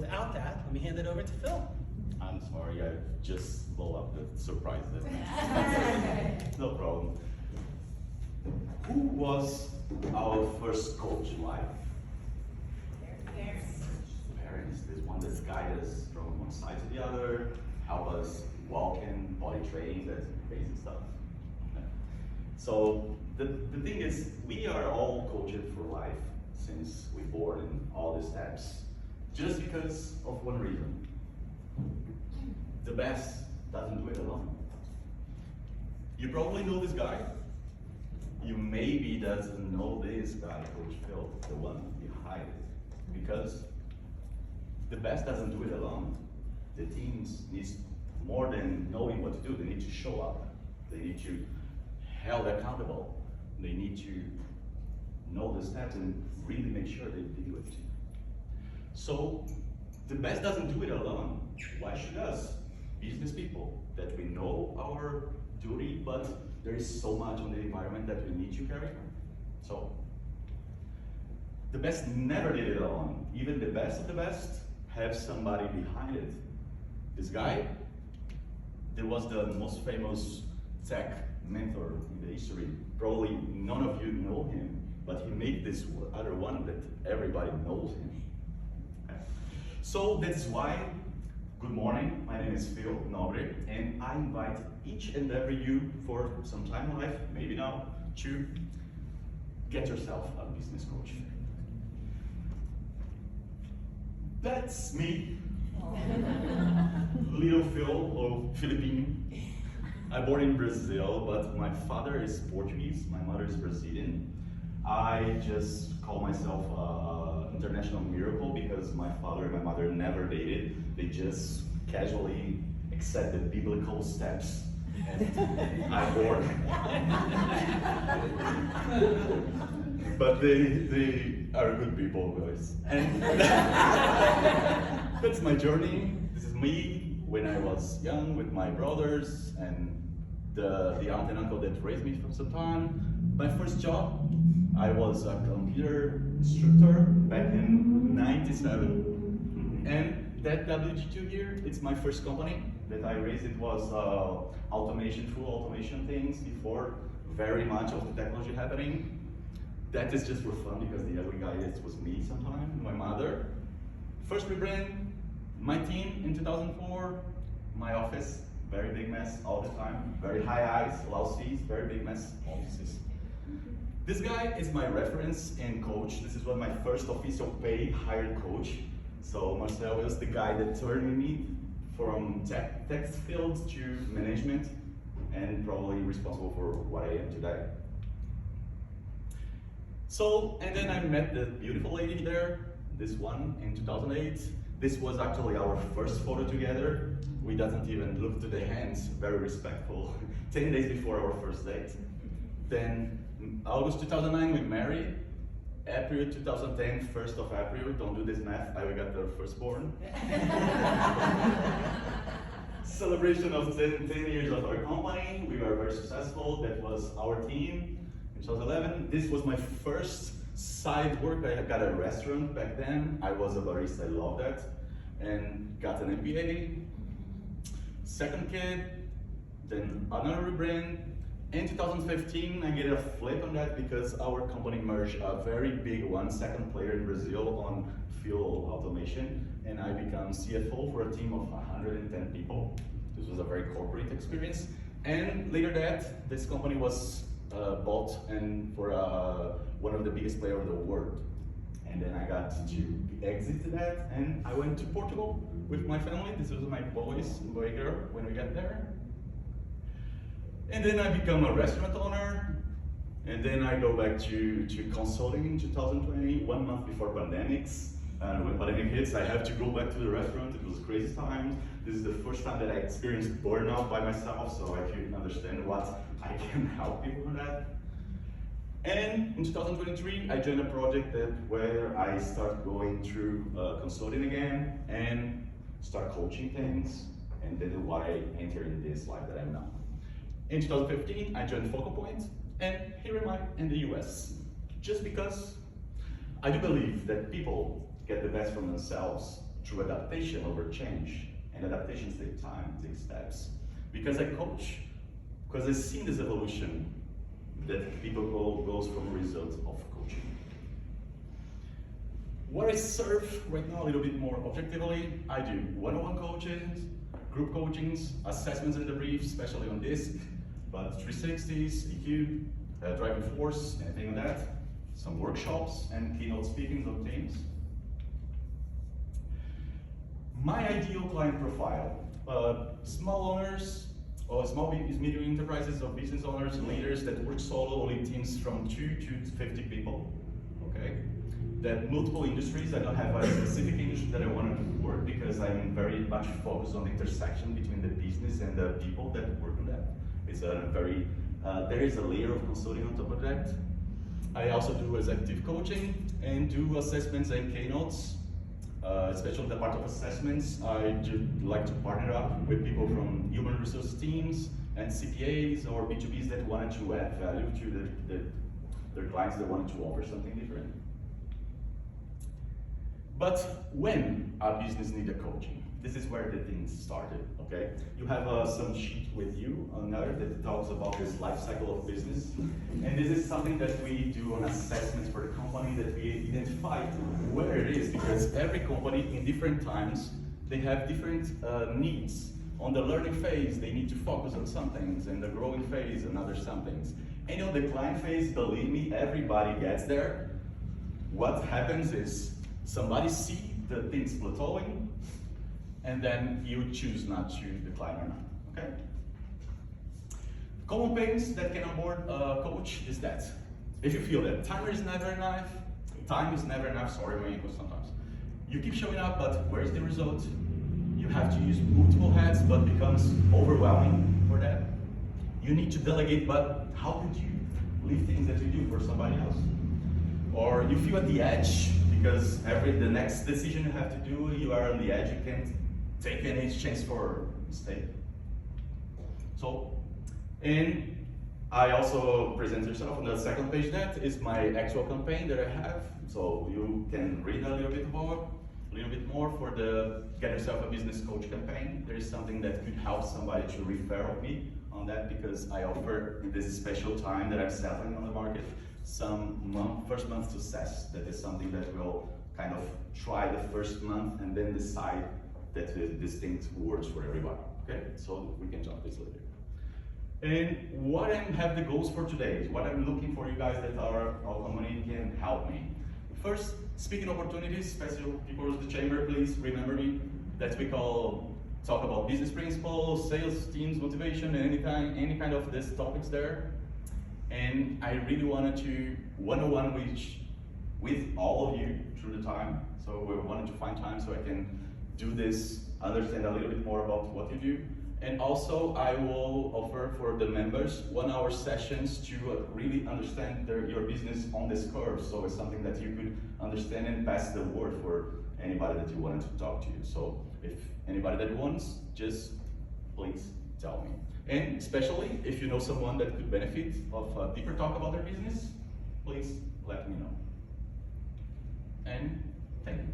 without that, let me hand it over to Phil. I'm sorry, I just blew up the surprise. No problem. Who was our first coach in life? Parents. This one that guide us from one side to the other, help us walk in, body training, that basic stuff. So the thing is, we are all coached for life since we born in all the steps, just because of one reason. The best doesn't do it alone. You probably know this guy. You maybe doesn't know this guy, Coach Phil, the one behind it. Because the best doesn't do it alone. The teams needs more than knowing what to do. They need to show up. They need to held accountable. They need to know the steps and really make sure they do it. So the best doesn't do it alone. Why should us, business people, that we know our duty, but there is so much on the environment that we need to carry? So the best never did it alone. Even the best of the best have somebody behind it. This guy, there was the most famous tech mentor in the history. Probably none of you know him, but he made this other one that everybody knows him. So that's why, good morning, my name is Phil Nobre, and I invite each and every you for some time in life, maybe now, to get yourself a business coach. That's me, little Phil, or Filipino. I'm born in Brazil, but my father is Portuguese, my mother is Brazilian. I just call myself an international miracle because my father and my mother never dated. They just casually accept the biblical steps, and I'm born. But they are good people, guys. And that's my journey. This is me when I was young with my brothers and the aunt and uncle that raised me for some time. My first job, I was a computer instructor back in '97. And that WG2 here, it's my first company that I raised. It was automation, full automation things before very much of the technology happening. That is just for fun because the other guy was me sometime, my mother. First rebrand, my team in 2004, my office, very big mess all the time, very high eyes, low C's, very big mess, offices. This guy is my reference and coach. This is what my first official paid hired coach. So Marcel is the guy that turned me from tech field to management and probably responsible for what I am today. So, and then I met the beautiful lady there, this one in 2008. This was actually our first photo together. We doesn't even look to the hands, very respectful. 10 days before our first date. Then August 2009 we married. April 2010, 1st of April, don't do this math, I got our firstborn. Celebration of 10 years of our company. We were very successful. That was our team. In 2011, this was my first side work. I got a restaurant back then. I was a barista, I love that. And got an MBA. Second kid, then another rebrand. In 2015, I get a flip on that because our company merged a very big one, second player in Brazil on fuel automation, and I become CFO for a team of 110 people. This was a very corporate experience. And later that, this company was bought and for one of the biggest players in the world. And then I got to exit that, and I went to Portugal with my family. This was my boy girl when we got there. And then I become a restaurant owner, and then I go back to consulting in 2020, 1 month before pandemics. When pandemic hits, I have to go back to the restaurant. It was crazy times. This is the first time that I experienced burnout by myself, so I can understand what I can help people with that. And in 2023, I joined a project where I start going through consulting again and start coaching things, and then why I enter in this life that I'm now. In 2015, I joined Focal Point, and here am I in the US. Just because I do believe that people get the best from themselves through adaptation over change. And adaptations take time, take steps. Because I coach, because I've seen this evolution that people goes from a result of coaching. What I serve right now a little bit more objectively, I do one-on-one coaching, group coachings, assessments and debriefs, especially on DISC, but 360s, EQ, driving force, anything like that. Some workshops and keynote speakings on teams. My ideal client profile, small owners, or small medium enterprises or business owners, leaders that work solo or in teams from 2 to 50 people, okay? That multiple industries, I don't have a specific industry that I want to work because I'm very much focused on the intersection between the business and the people that work on that. It's a very, there is a layer of consulting on top of that. I also do executive coaching and do assessments and keynotes. Especially the part of assessments, I do like to partner up with people from human resource teams and CPAs or B2Bs that wanted to add value to their clients that wanted to offer something different. But when a business needs a coaching, this is where the things started, okay? You have some sheet with you on there that talks about this life cycle of business. And this is something that we do on assessments for the company, that we identify where it is, because every company in different times, they have different needs. On the learning phase, they need to focus on some things, and the growing phase, another some things. And on the decline phase, believe me, everybody gets there. What happens is somebody sees the things plateauing, and then you choose not to decline or not, okay? Common pains that can onboard a coach is that if you feel that time is never enough, sorry, my English sometimes. You keep showing up, but where's the result? You have to use multiple hats, but becomes overwhelming for that. You need to delegate, but how could you leave things that you do for somebody else? Or you feel at the edge, because the next decision you have to do, you are on the edge, you can't take any chance for mistake. So, and I also present yourself on the second page. That is my actual campaign that I have. So you can read a little bit more for the Get Yourself a Business Coach campaign. There is something that could help somebody to refer me on that, because I offer in this special time that I'm selling on the market some first month success. That is something that we'll kind of try the first month and then decide that this thing works for everybody. Okay, so we can jump this later. And what I have the goals for today, what I'm looking for you guys that are our company can help me. First, speaking opportunities, especially people of the chamber, please remember me. That we talk about business principles, sales teams, motivation, and any kind of these topics there. And I really wanted to one-on-one with all of you through the time. So we wanted to find time so I can do this, understand a little bit more about what you do. And also I will offer for the members 1 hour sessions to really understand your business on this curve. So it's something that you could understand and pass the word for anybody that you wanted to talk to you. So if anybody that wants, just please tell me. And especially if you know someone that could benefit of a deeper talk about their business, please let me know. And thank you.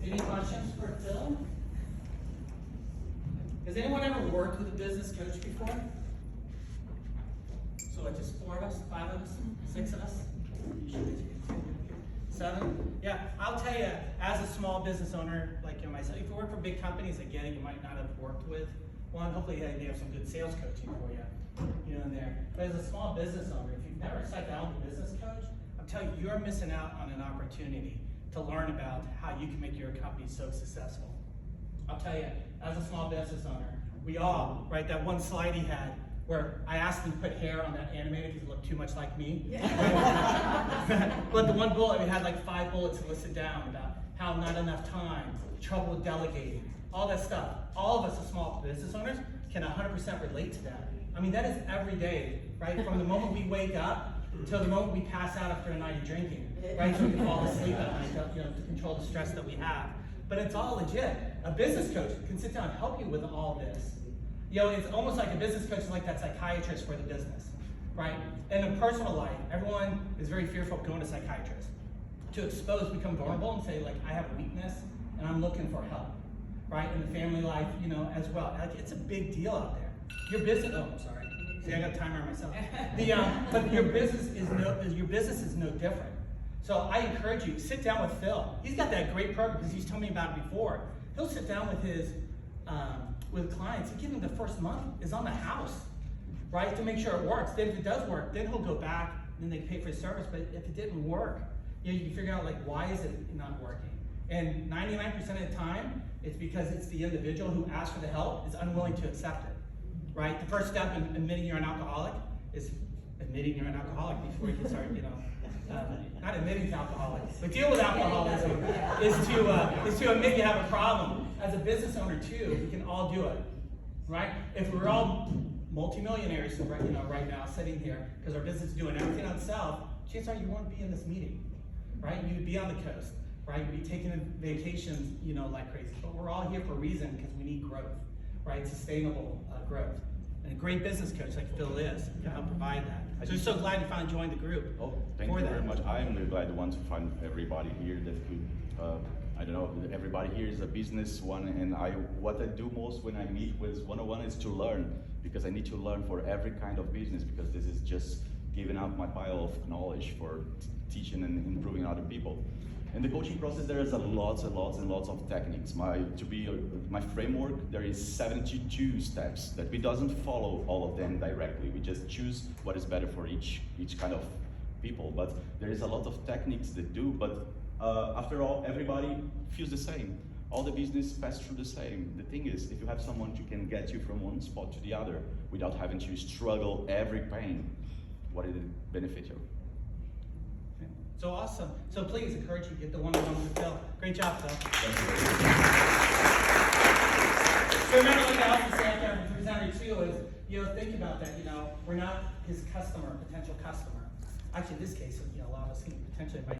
Any questions for Phil? Has anyone ever worked with a business coach before? So it's just 4 of us, 5 of us, 6 of us? 7? Yeah, I'll tell you, as a small business owner like myself, if you work for big companies, I get it, you might not have worked with one. Hopefully they have some good sales coaching for you, in there. But as a small business owner, if you've never sat down with a business coach, I'm telling you, you're missing out on an opportunity to learn about how you can make your company so successful. I'll tell you, as a small business owner, we all, right, that one slide he had, where I asked him to put hair on that animated because it looked too much like me. Yeah. But the one bullet, we had like 5 bullets listed down about how not enough time, trouble delegating, all that stuff. All of us as small business owners can 100% relate to that. I mean, that is every day, right? From the moment we wake up till the moment we pass out after a night of drinking, right? So we can fall asleep at night, to control the stress that we have. But it's all legit. A business coach can sit down and help you with all this. It's almost like a business coach is like that psychiatrist for the business. right? And in personal life, everyone is very fearful of going to psychiatrists. To expose, become vulnerable and say, like, I have a weakness and I'm looking for help, right? In the family life, you know, as well. Like, it's a big deal out there. Your business, oh, I'm sorry. See, I got a timer on myself. But your business is no different. So I encourage you, sit down with Phil. He's got that great program because he's told me about it before. He'll sit down with his with clients and give them the first month is on the house, right? To make sure it works. Then if it does work, then he'll go back and then they pay for his service. But if it didn't work, you know, you can figure out, like, why is it not working? And 99% of the time, it's because it's the individual who asked for the help is unwilling to accept it, right? The first step in admitting you're an alcoholic is admitting you're an alcoholic before you can start, you know, not admitting to alcoholics, but deal with alcoholism is to admit you have a problem. As a business owner too, we can all do it, right? If we're all multimillionaires right now sitting here because our business is doing everything on itself, chances are you won't be in this meeting, right? You'd be on the coast, right? You'd be taking vacations, you know, like crazy. But we're all here for a reason because we need growth, right? Sustainable growth. And a great business coach like Phil is can help provide that. So we're so glad you finally joined the group. Oh, thank you very much. I am really glad to want to find everybody here that could, I don't know, everybody here is a business one, and what I do most when I meet with one-on-one is to learn, because I need to learn for every kind of business, because this is just giving out my pile of knowledge for teaching and improving other people. In the coaching process, there is lots and lots of techniques. My framework, there is 72 steps that we doesn't follow all of them directly. We just choose what is better for each kind of people. But there is a lot of techniques that do, but after all, everybody feels the same. All the business pass through the same. The thing is, if you have someone who can get you from one spot to the other without having to struggle every pain, what did it benefit you? So awesome. So please encourage you to get the one-on-one with Phil. Great job, Phil. So remember, what I also say out there for presenter too is, you know, think about that. You know, we're not his customer, potential customer. Actually, in this case, you know, a lot of us think potentially might